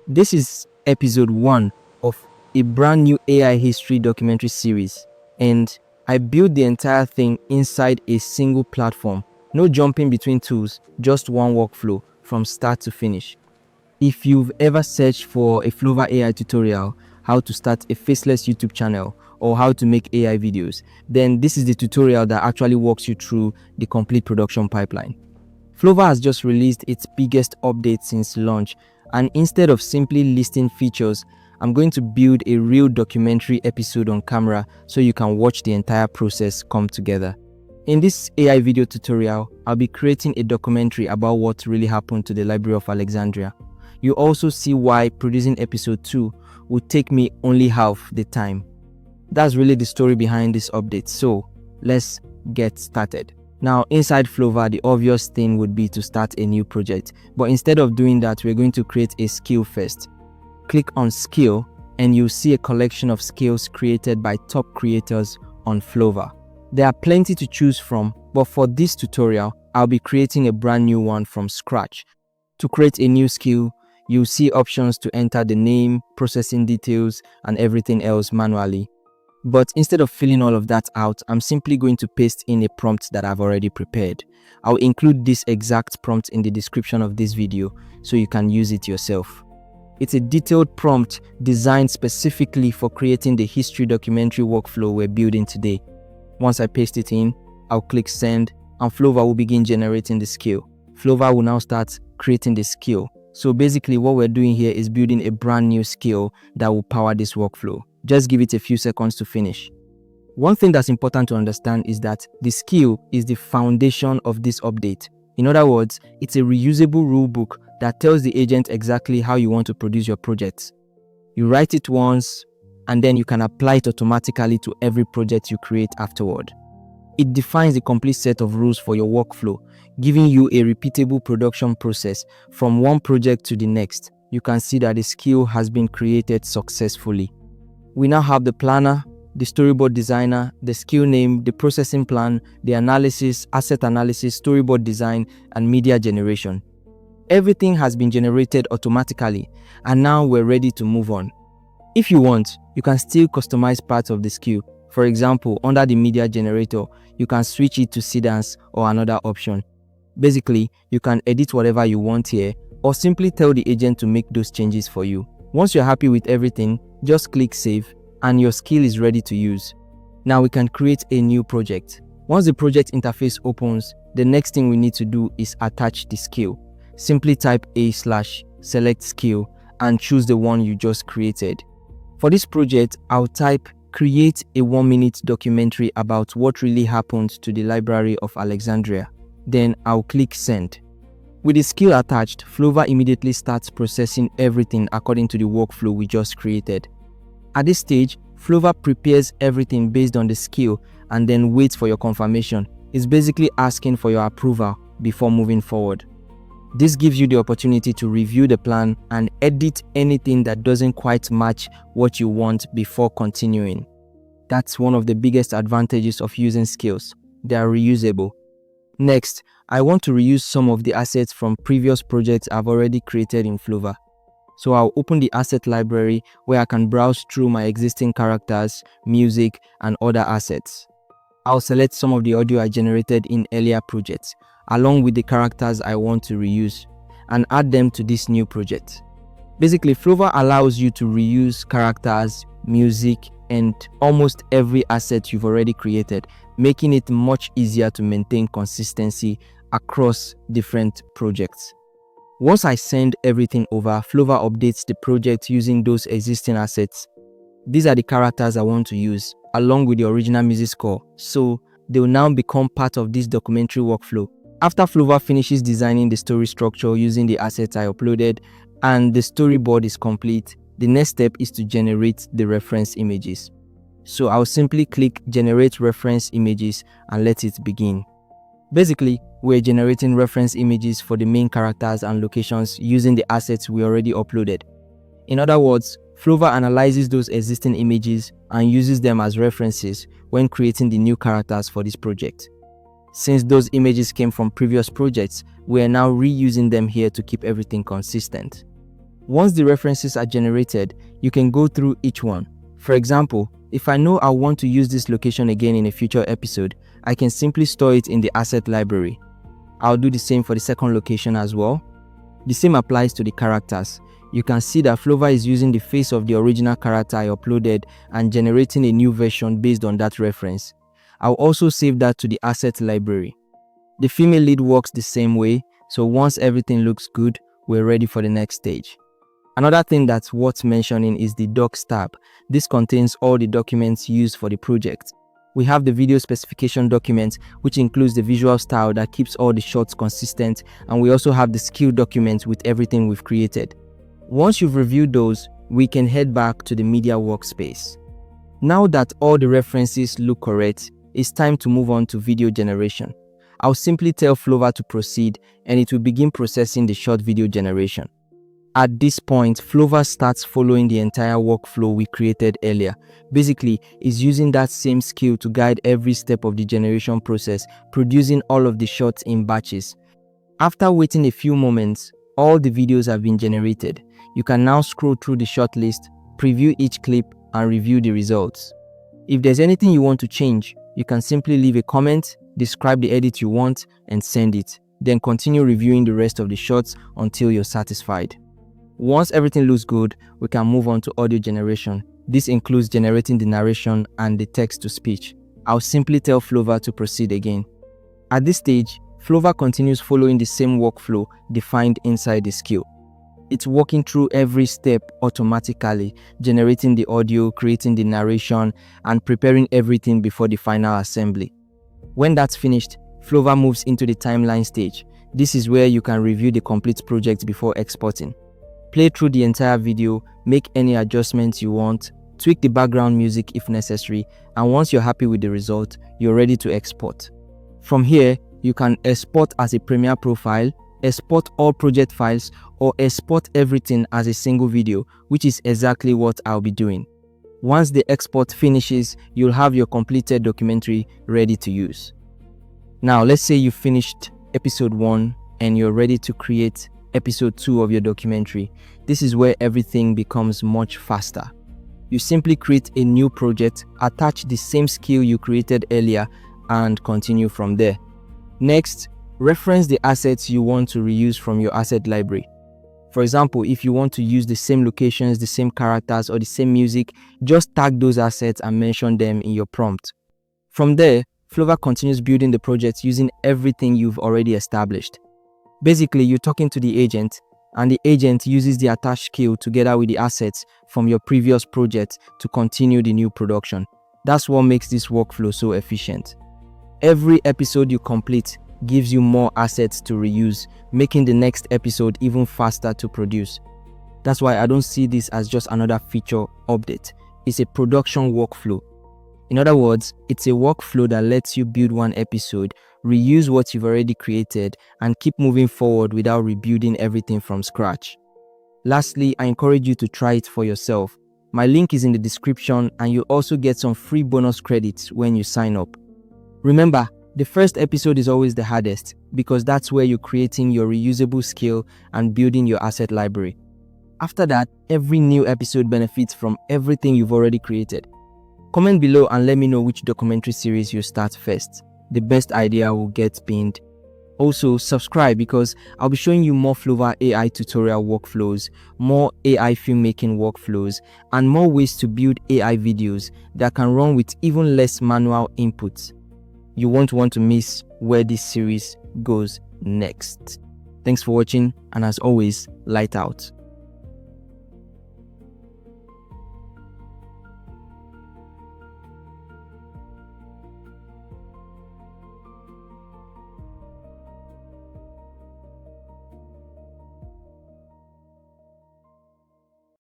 This is episode 1 of a brand new AI history documentary series, and I built the entire thing inside a single platform. No jumping between tools, just one workflow from start to finish. If you've ever searched for a Flova AI tutorial, how to start a faceless YouTube channel, or how to make AI videos, then this is the tutorial that actually walks you through the complete production pipeline. Flova has just released its biggest update since launch, and instead of simply listing features, I'm going to build a real documentary episode on camera so you can watch the entire process come together. In this AI video tutorial, I'll be creating a documentary about what really happened to the Library of Alexandria. You'll also see why producing episode 2 would take me only half the time. That's really the story behind this update, so let's get started. Now, inside Flova, the obvious thing would be to start a new project, but instead of doing that, we're going to create a skill first. Click on skill and you'll see a collection of skills created by top creators on Flova. There are plenty to choose from, but for this tutorial, I'll be creating a brand new one from scratch. To create a new skill, you'll see options to enter the name, processing details, and everything else manually. But instead of filling all of that out, I'm simply going to paste in a prompt that I've already prepared. I'll include this exact prompt in the description of this video so you can use it yourself. It's a detailed prompt designed specifically for creating the history documentary workflow we're building today. Once I paste it in, I'll click send and Flova will begin generating the skill. Flova will now start creating the skill. So basically what we're doing here is building a brand new skill that will power this workflow. Just give it a few seconds to finish. One thing that's important to understand is that the skill is the foundation of this update. In other words, it's a reusable rulebook that tells the agent exactly how you want to produce your projects. You write it once, and then you can apply it automatically to every project you create afterward. It defines a complete set of rules for your workflow, giving you a repeatable production process from one project to the next. You can see that the skill has been created successfully. We now have the planner, the storyboard designer, the skill name, the processing plan, the analysis, asset analysis, storyboard design, and media generation. Everything has been generated automatically, and now we're ready to move on. If you want, you can still customize parts of the skill. For example, under the media generator, you can switch it to Seedance or another option. Basically, you can edit whatever you want here, or simply tell the agent to make those changes for you. Once you're happy with everything, just click save and your skill is ready to use. Now we can create a new project. Once the project interface opens, the next thing we need to do is attach the skill. Simply type select skill and choose the one you just created. For this project, I'll type create a 1-minute documentary about what really happened to the Library of Alexandria. Then I'll click send. With the skill attached, Flova immediately starts processing everything according to the workflow we just created. At this stage, Flova prepares everything based on the skill and then waits for your confirmation. It's basically asking for your approval before moving forward. This gives you the opportunity to review the plan and edit anything that doesn't quite match what you want before continuing. That's one of the biggest advantages of using skills. They are reusable. Next, I want to reuse some of the assets from previous projects I've already created in Flova. So I'll open the asset library where I can browse through my existing characters, music, and other assets. I'll select some of the audio I generated in earlier projects, along with the characters I want to reuse, and add them to this new project. Basically, Flova allows you to reuse characters, music, and almost every asset you've already created, making it much easier to maintain consistency across different projects. Once I send everything over, Flova updates the project using those existing assets. These are the characters I want to use, along with the original music score, so they will now become part of this documentary workflow. After Flova finishes designing the story structure using the assets I uploaded and the storyboard is complete, the next step is to generate the reference images. So I'll simply click generate reference images and let it begin. Basically, we're generating reference images for the main characters and locations using the assets we already uploaded. In other words, Flova analyzes those existing images and uses them as references when creating the new characters for this project. Since those images came from previous projects, we are now reusing them here to keep everything consistent. Once the references are generated, you can go through each one. For example, if I know I want to use this location again in a future episode, I can simply store it in the asset library. I'll do the same for the second location as well. The same applies to the characters. You can see that Flova is using the face of the original character I uploaded and generating a new version based on that reference. I'll also save that to the asset library. The female lead works the same way, so once everything looks good, we're ready for the next stage. Another thing that's worth mentioning is the docs tab. This contains all the documents used for the project. We have the video specification document, which includes the visual style that keeps all the shots consistent, and we also have the skill document with everything we've created. Once you've reviewed those, we can head back to the media workspace. Now that all the references look correct, it's time to move on to video generation. I'll simply tell Flova to proceed and it will begin processing the short video generation. At this point, Flova starts following the entire workflow we created earlier. Basically, it's using that same skill to guide every step of the generation process, producing all of the shots in batches. After waiting a few moments, all the videos have been generated. You can now scroll through the short list, preview each clip, and review the results. If there's anything you want to change, you can simply leave a comment, describe the edit you want, and send it. Then continue reviewing the rest of the shots until you're satisfied. Once everything looks good, we can move on to audio generation. This includes generating the narration and the text-to-speech. I'll simply tell Flova to proceed again. At this stage, Flova continues following the same workflow defined inside the skill. It's walking through every step automatically, generating the audio, creating the narration, and preparing everything before the final assembly. When that's finished, Flova moves into the timeline stage. This is where you can review the complete project before exporting. Play through the entire video, make any adjustments you want, tweak the background music if necessary, and once you're happy with the result, you're ready to export. From here, you can export as a Premiere Pro file, export all project files, or export everything as a single video, which is exactly what I'll be doing. Once the export finishes, you'll have your completed documentary ready to use. Now, let's say you finished episode 1 and you're ready to create episode 2 of your documentary. This is where everything becomes much faster. You simply create a new project, attach the same skill you created earlier, and continue from there. Next, reference the assets you want to reuse from your asset library. For example, if you want to use the same locations, the same characters, or the same music, just tag those assets and mention them in your prompt. From there, Flova continues building the project using everything you've already established. Basically, you're talking to the agent, and the agent uses the attached skill together with the assets from your previous project to continue the new production. That's what makes this workflow so efficient. Every episode you complete gives you more assets to reuse, making the next episode even faster to produce. That's why I don't see this as just another feature update. It's a production workflow. In other words, it's a workflow that lets you build one episode, reuse what you've already created, and keep moving forward without rebuilding everything from scratch. Lastly, I encourage you to try it for yourself. My link is in the description, and you'll also get some free bonus credits when you sign up. Remember, the first episode is always the hardest because that's where you're creating your reusable skill and building your asset library. After that, every new episode benefits from everything you've already created. Comment below and let me know which documentary series you start first. The best idea will get pinned. Also, subscribe because I'll be showing you more Flova AI tutorial workflows, more AI filmmaking workflows, and more ways to build AI videos that can run with even less manual input. You won't want to miss where this series goes next. Thanks for watching, and as always, light out.